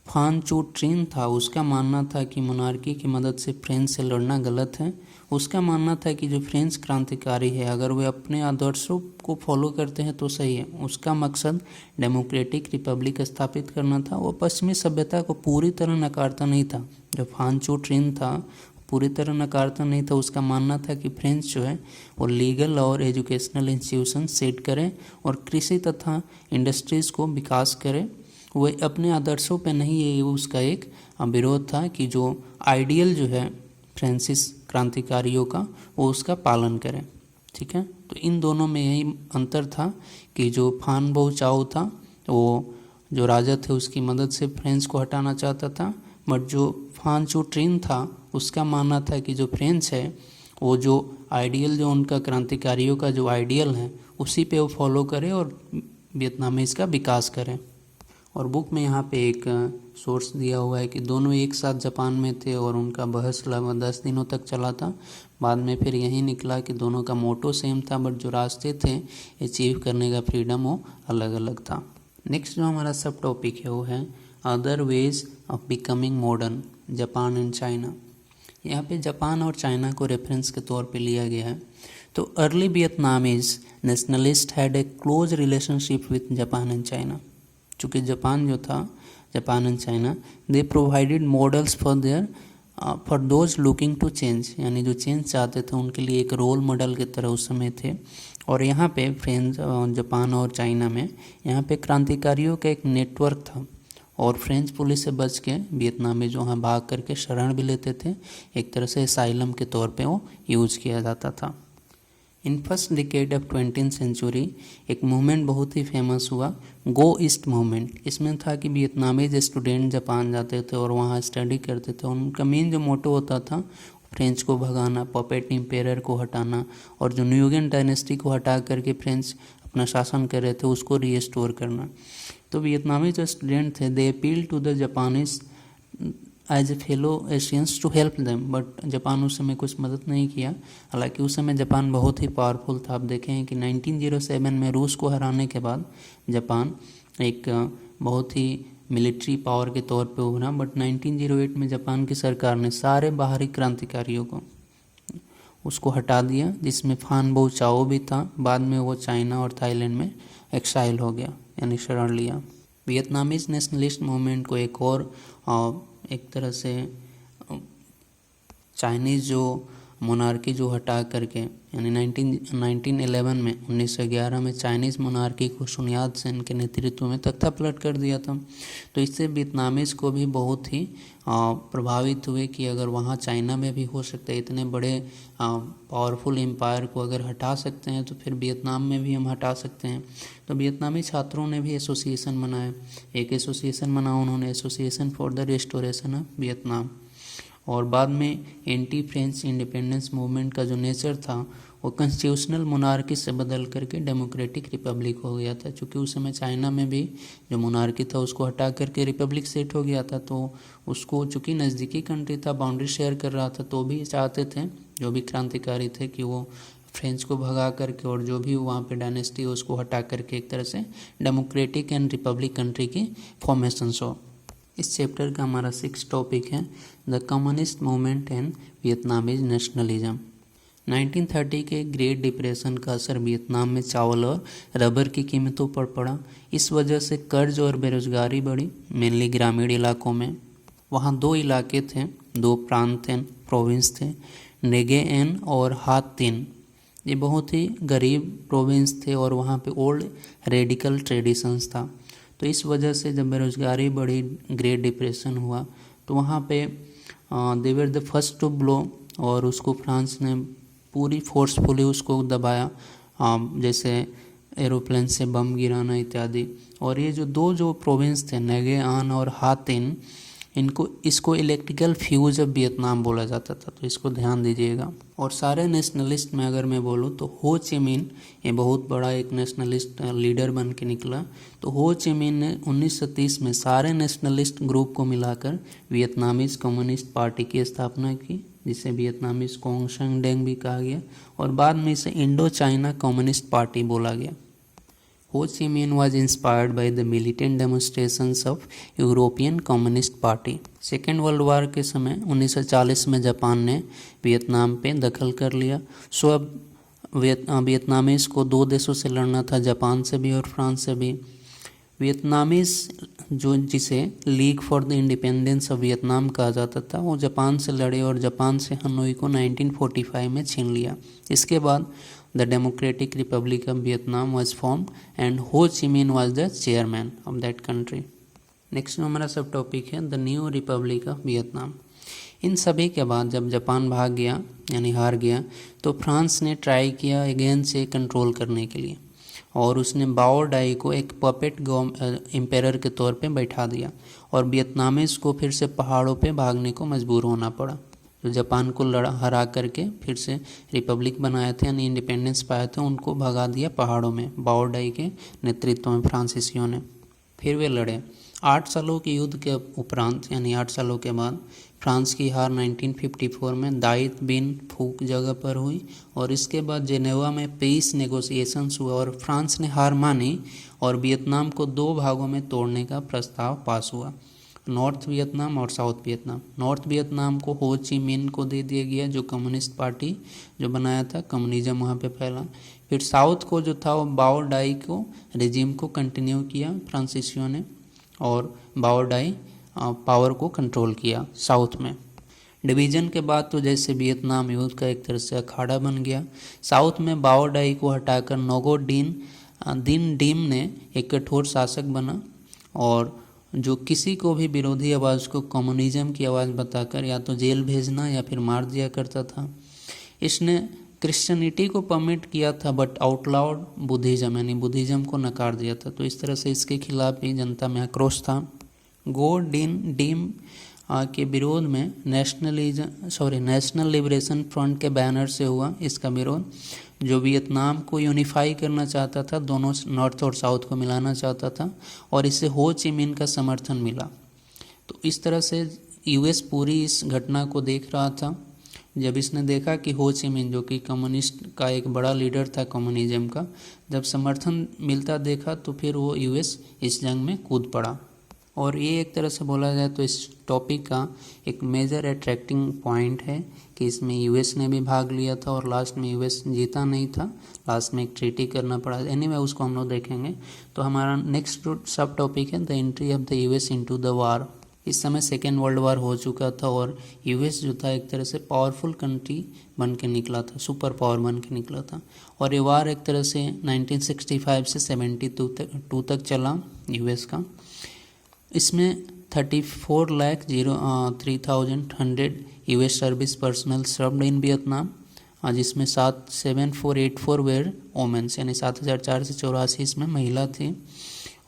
फान चू ट्रिन था उसका मानना था कि मोनार्की की मदद से फ्रेंच से लड़ना गलत है। उसका मानना था कि जो फ्रेंच क्रांतिकारी है अगर वे अपने आदर्शों को फॉलो करते हैं तो सही है। उसका मकसद डेमोक्रेटिक रिपब्लिक स्थापित करना था। वो पश्चिमी सभ्यता को पूरी तरह नकारता नहीं था। जो फान चू ट्रिन था पूरी तरह नकारता नहीं था। उसका मानना था कि फ्रेंच जो है वो लीगल और एजुकेशनल इंस्टीट्यूशन सेट करें और कृषि तथा इंडस्ट्रीज़ को विकास करें। वो अपने आदर्शों पे नहीं, ये उसका एक विरोध था कि जो आइडियल जो है फ्रांसीस क्रांतिकारियों का वो उसका पालन करें। ठीक है, तो इन दोनों में यही अंतर था कि जो फान बो चाओ था वो जो राजा थे उसकी मदद से फ्रेंच को हटाना चाहता था, बट जो फान चू ट्रिन था उसका मानना था कि जो फ्रेंच है वो जो आइडियल जो उनका क्रांतिकारियों का जो आइडियल है उसी पे वो फॉलो करे और वियतनामीज का विकास करें। और बुक में यहाँ पे एक सोर्स दिया हुआ है कि दोनों एक साथ जापान में थे और उनका बहस लगभग 10 दिनों तक चला था। बाद में फिर यही निकला कि दोनों का मोटो सेम था, बट जो रास्ते थे अचीव करने का फ्रीडम वो अलग अलग था। नेक्स्ट जो हमारा सब टॉपिक है वो है other ways of becoming modern, Japan and China. यहाँ पे जापान और चाइना को रेफरेंस के तौर पे लिया गया है। तो early Vietnamese nationalist had a close relationship with Japan and China. चूँकि जापान जो था, Japan and China, they provided models for those looking to change, यानी जो चेंज चाहते थे उनके लिए एक रोल मॉडल की तरह उस समय थे। और यहाँ पे फ्रेंच जापान और चाइना में यहाँ पे क्रांतिकारियों का एक नेटवर्क था और फ्रेंच पुलिस से बच के वियतनाम में जो वहाँ भाग करके शरण भी लेते थे। एक तरह से असाइलम के तौर पे वो यूज़ किया जाता था। In first decade of 20th century एक मूवमेंट बहुत ही फेमस हुआ, गो ईस्ट मूवमेंट। इसमें था कि वियतनामीज स्टूडेंट जापान जाते थे और वहाँ स्टडी करते थे। उनका मेन जो मोटो होता था फ्रेंच को भगाना, पपेट एम्पायर को हटाना और जो न्यूगेन डायनेस्टी को हटा करके फ्रेंच अपना शासन कर रहे थे उसको रीस्टोर करना। तो वियतनामी जो स्टूडेंट थे they appeal to the Japanese as a fellow Asians to help them, but Japan उस समय कुछ मदद नहीं किया। हालांकि उस समय जापान बहुत ही पावरफुल था। आप देखें कि 1907 में रूस को हराने के बाद जापान एक बहुत ही मिलिट्री पावर के तौर पे उभरा, बट 1908 में जापान की सरकार ने सारे बाहरी क्रांतिकारियों को उसको हटा दिया, जिसमें फान बो चाओ भी था। बाद में वो चाइना और थाईलैंड में एक्साइल हो गया, यानी शरण लिया। वियतनामीज नेशनलिस्ट मूवमेंट को एक तरह से चाइनीज़ जो मोनार्की जो हटा करके, यानी 1911 में 1911 में चाइनीज़ मोनार्की को sun Yat-sen के नेतृत्व में तख्ता पलट कर दिया था। तो इससे वियतनामीज़ को भी बहुत ही प्रभावित हुए कि अगर वहाँ चाइना में भी हो सकता है, इतने बड़े पावरफुल एम्पायर को अगर हटा सकते हैं तो फिर वियतनाम में भी हम हटा सकते हैं। तो वियतनामी छात्रों ने भी एसोसिएशन बनाया, एक एसोसिएशन बनाया उन्होंने, association for the restoration of Vietnam. और बाद में एंटी फ्रेंच इंडिपेंडेंस मूवमेंट का जो नेचर था वो कॉन्स्टिट्यूशनल मोनार्की से बदल करके डेमोक्रेटिक रिपब्लिक हो गया था। चूँकि उस समय चाइना में भी जो मोनार्की था उसको हटा करके रिपब्लिक सेट हो गया था, तो उसको चूँकि नज़दीकी कंट्री था, बाउंड्री शेयर कर रहा था, तो भी चाहते थे जो भी क्रांतिकारी थे कि वो फ्रेंच को भगा करके और जो भी वहाँ पे डायनेस्टी है उसको हटा करके एक तरह से डेमोक्रेटिक एंड रिपब्लिक कंट्री की फॉर्मेशन हो। इस चैप्टर का हमारा 6 टॉपिक है the communist movement and Vietnamese nationalism. 1930 के ग्रेट डिप्रेशन का असर वियतनाम में चावल और रबर की कीमतों पर पड़ा। इस वजह से कर्ज और बेरोजगारी बढ़ी, मेनली ग्रामीण इलाकों में। वहाँ 2 इलाके थे, 2 प्रांत थे, प्रोविंस थे, नेगेएन और हात तीन। ये बहुत ही गरीब प्रोविंस थे और वहाँ पे ओल्ड रेडिकल ट्रेडिशंस था। तो इस वजह से जब बेरोजगारी बढ़ी, ग्रेट डिप्रेशन हुआ, तो वहाँ पे they were the first to blow, और उसको फ्रांस ने पूरी फोर्सफुली उसको दबाया, जैसे एरोप्लेन से बम गिराना इत्यादि। और ये जो प्रोविंस थे नेगेआन और हातिन, इसको इलेक्ट्रिकल फ्यूज ऑफ वियतनाम बोला जाता था, तो इसको ध्यान दीजिएगा। और सारे नेशनलिस्ट में अगर मैं बोलूँ तो हो ची मिन ये बहुत बड़ा एक नेशनलिस्ट लीडर बन के निकला। तो हो ची मिन ने 1930 में सारे नेशनलिस्ट ग्रुप को मिलाकर वियतनामीज कम्युनिस्ट पार्टी की स्थापना की, जिसे वियतनामीज कोंगशंग डेंग भी कहा गया, और बाद में इसे इंडो चाइना कम्युनिस्ट पार्टी बोला गया। हो ची मिन was inspired by the militant demonstrations of European communist party. Second world war के समय 1940 में जापान ने वियतनाम पे दखल कर लिया। सो अब वियतनामीज को 2 देशों से लड़ना था, जापान से भी और फ्रांस से भी। वियतनामीज जिसे league for the independence of Vietnam कहा जाता था, वो जापान से लड़े और जापान से हनोई को 1945 में छीन लिया। इसके बाद the Democratic Republic of Vietnam was form and Ho Chi Minh was the chairman of that country. Next हमारा सब टॉपिक है the new Republic of Vietnam. इन सभी के बाद जब जापान भाग गया यानी हार गया, तो फ्रांस ने ट्राई किया अगेन से कंट्रोल करने के लिए, और उसने बाओ डाई को एक पपेट एम्पेरर के तौर पे बैठा दिया, और वियतनामीज को फिर से पहाड़ों पे भागने को मजबूर होना पड़ा। जो जापान को हरा करके फिर से रिपब्लिक बनाए थे यानी इंडिपेंडेंस पाए थे, उनको भगा दिया पहाड़ों में बाओ डाई के नेतृत्व में फ्रांसीसियों ने। फिर वे लड़े। 8 सालों के युद्ध के उपरांत यानी 8 सालों के बाद फ्रांस की हार 1954 में दाइत बिन फूक जगह पर हुई, और इसके बाद जेनेवा में पीस नेगोशिएशंस हुआ और फ्रांस ने हार मानी और वियतनाम को 2 भागों में तोड़ने का प्रस्ताव पास हुआ, नॉर्थ वियतनाम और साउथ वियतनाम। नॉर्थ वियतनाम को हो ची मिन को दे दिया गया, जो कम्युनिस्ट पार्टी जो बनाया था, कम्युनिज्म वहाँ पे फैला। फिर साउथ को जो था वो बाओ डाई को रेजिम को कंटिन्यू किया फ्रांसीसियों ने, और बाओ डाई पावर को कंट्रोल किया साउथ में। डिवीज़न के बाद तो जैसे वियतनाम युद्ध का एक तरह से अखाड़ा बन गया। साउथ में बाओ डाई को हटाकर नोगो दिन डीम ने एक कठोर शासक बना, और जो किसी को भी विरोधी आवाज़ को कम्युनिज्म की आवाज़ बताकर या तो जेल भेजना या फिर मार दिया करता था। इसने क्रिश्चियनिटी को परमिट किया था, बट आउटलाउड बुद्धिज़्म यानी बुद्धिज़्म को नकार दिया था। तो इस तरह से इसके खिलाफ भी जनता में आक्रोश था। गो डीम के विरोध में नेशनल लिबरेशन फ्रंट के बैनर से हुआ इसका विरोध। जो वियतनाम को यूनिफाई करना चाहता था, दोनों नॉर्थ और साउथ को मिलाना चाहता था, और इससे हो ची मिन का समर्थन मिला। तो इस तरह से यूएस पूरी इस घटना को देख रहा था। जब इसने देखा कि हो ची मिन जो कि कम्युनिस्ट का एक बड़ा लीडर था कम्युनिज्म का, जब समर्थन मिलता देखा तो फिर वो यूएस इस जंग में कूद पड़ा। और ये एक तरह से बोला जाए तो इस टॉपिक का एक मेजर अट्रैक्टिंग पॉइंट है कि इसमें यूएस ने भी भाग लिया था और लास्ट में यूएस जीता नहीं था, लास्ट में एक ट्रीटी करना पड़ा। एनीवे उसको हम लोग देखेंगे। तो हमारा नेक्स्ट सब टॉपिक है the entry of the US into the war. इस समय सेकेंड वर्ल्ड वार हो चुका था और यूएस जो था एक तरह से पावरफुल कंट्री बन के निकला था, सुपर पावर बन के निकला था। और ये वार एक तरह से 1965 से 72 तक चला यूएस का। इसमें 34,03,100 US service personal served in Vietnam, जिसमें 7,7484 वेयर वोमेन्स, यानी 7,484 इसमें महिला थी।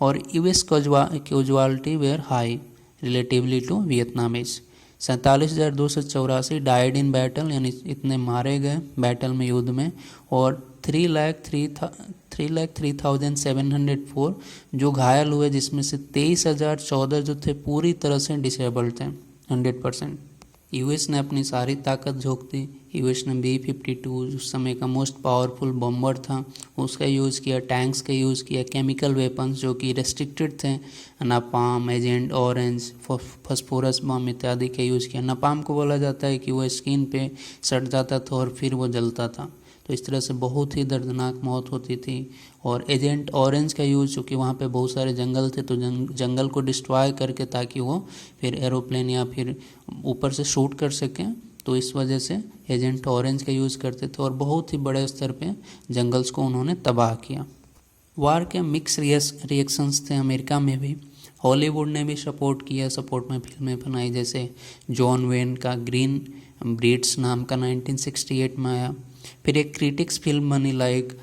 और US casualty were high relatively to Vietnamese. 47,284 died in battle, यानी इतने मारे गए बैटल में, युद्ध में। और 3,03,704 जो घायल हुए, जिसमें से 23,014 जो थे पूरी तरह से डिसेबल्ड थे 100%। यूएस ने अपनी सारी ताकत झोंक दी। यूएस ने B-52 उस समय का मोस्ट पावरफुल बॉम्बर था, उसका यूज़ किया, टैंक्स का यूज़ किया, केमिकल वेपन्स जो कि रेस्ट्रिक्टेड थे, नापाम, एजेंट ऑरेंज, फॉस्फोरस बम इत्यादि का यूज़ किया। नापाम को बोला जाता है कि वो स्किन पे सट जाता था और फिर वो जलता था, तो इस तरह से बहुत ही दर्दनाक मौत होती थी। और एजेंट ऑरेंज का यूज़, चूँकि वहाँ पे बहुत सारे जंगल थे, तो जंगल को डिस्ट्रॉय करके ताकि वो फिर एरोप्लेन या फिर ऊपर से शूट कर सकें, तो इस वजह से एजेंट ऑरेंज का यूज़ करते थे। और बहुत ही बड़े स्तर पे जंगल्स को उन्होंने तबाह किया। वार के मिक्स रिएक्शंस थे अमेरिका में भी। हॉलीवुड ने भी सपोर्ट किया, सपोर्ट में फिल्में बनाई, जैसे जॉन वेन का ग्रीन ब्रीड्स नाम का 1968 में आया। फिर एक क्रिटिक्स फिल्म बनी लाइक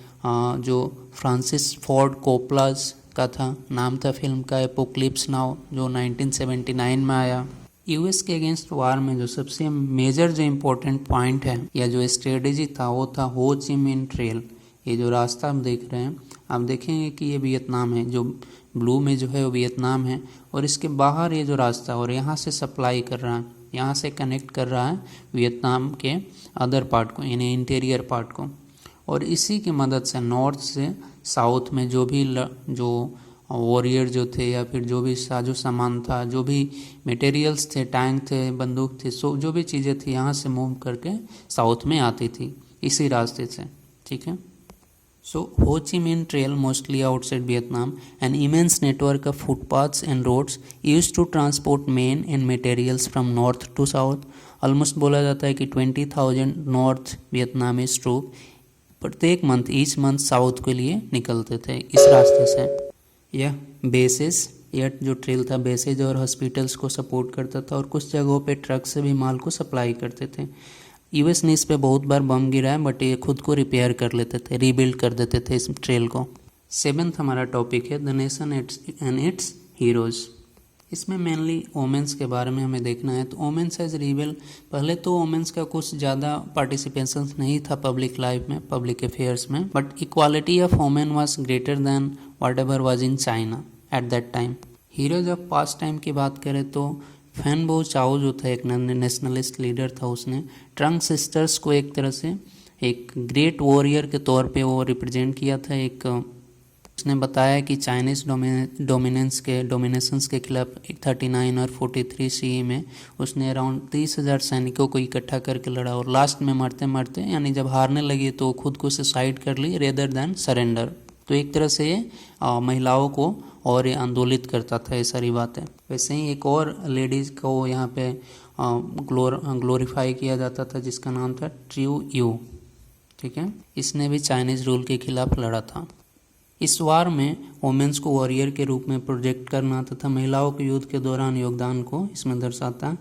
जो फ्रांसिस फोर्ड कोपलास का था, नाम था फिल्म का एपोक्लिप्स नाउ, जो 1979 में आया। यूएस के अगेंस्ट वार में जो सबसे मेजर जो इम्पोर्टेंट पॉइंट है या जो स्ट्रेटेजी था वो था हो ची मिन ट्रेल। ये जो रास्ता आप देख रहे हैं, आप देखेंगे कि ये वियतनाम है, जो ब्लू में जो है वो वियतनाम है, और इसके बाहर ये जो रास्ता और यहाँ से सप्लाई कर रहा है, यहाँ से कनेक्ट कर रहा है वियतनाम के अदर पार्ट को, यानी इंटीरियर पार्ट को। और इसी की मदद से नॉर्थ से साउथ में जो भी जो वॉरियर जो थे या फिर जो भी साजो सामान था, जो भी मटेरियल्स थे, टैंक थे, बंदूक थे, सो जो भी चीज़ें थी यहाँ से मूव करके साउथ में आती थी इसी रास्ते से। ठीक है। So Ho Chi Minh Trail, mostly outside Vietnam, an immense network of footpaths and roads used to transport men and materials from north to south. Almost बोला जाता है कि 20,000 नॉर्थ वियतनामीज ट्रूप प्रत्येक मंथ, ईच मंथ साउथ के लिए निकलते थे इस रास्ते से। यह बेसेस, यह जो ट्रेल था बेसेज और हॉस्पिटल्स को सपोर्ट करता था, और कुछ जगहों पे ट्रक से भी माल को सप्लाई करते थे। यूएस ने इस पे बहुत बार बम गिराया, बट ये खुद को रिपेयर कर लेते थे, रीबिल्ड कर देते थे इस ट्रेल को। 7th हमारा टॉपिक है the nation and it's heroes. इसमें मेनली वोमेंस के बारे में हमें देखना है। तो वोमेंस एज रिबेल, पहले तो वोमेंस का कुछ ज़्यादा पार्टिसिपेशन नहीं था पब्लिक लाइफ में, पब्लिक अफेयर्स में, but equality of women was greater than what ever was in China at that time. Heroes of past time की बात करें तो फैन बो चाओ जो था एक नेशनलिस्ट लीडर था, उसने ट्रंक सिस्टर्स को एक तरह से एक ग्रेट वॉरियर के तौर पे वो रिप्रेजेंट किया था। एक उसने बताया कि चाइनीज़ डोमिनेशंस के खिलाफ 39 और 43 CE में उसने अराउंड 30,000 सैनिकों को इकट्ठा करके लड़ा, और लास्ट में मरते मरते यानी जब हारने लगी तो खुद को सुसाइड कर ली रेदर दैन सरेंडर। तो एक तरह से ये महिलाओं को और ये आंदोलित करता था, ये सारी बातें। वैसे ही एक और लेडीज़ को यहाँ पे ग्लोरीफाई किया जाता था जिसका नाम था ट्रू यू। ठीक है, इसने भी चाइनीज़ रूल के खिलाफ लड़ा था। इस वार में वोमेंस को वॉरियर के रूप में प्रोजेक्ट करना तथा महिलाओं के युद्ध के दौरान योगदान को इसमें दर्शाता है।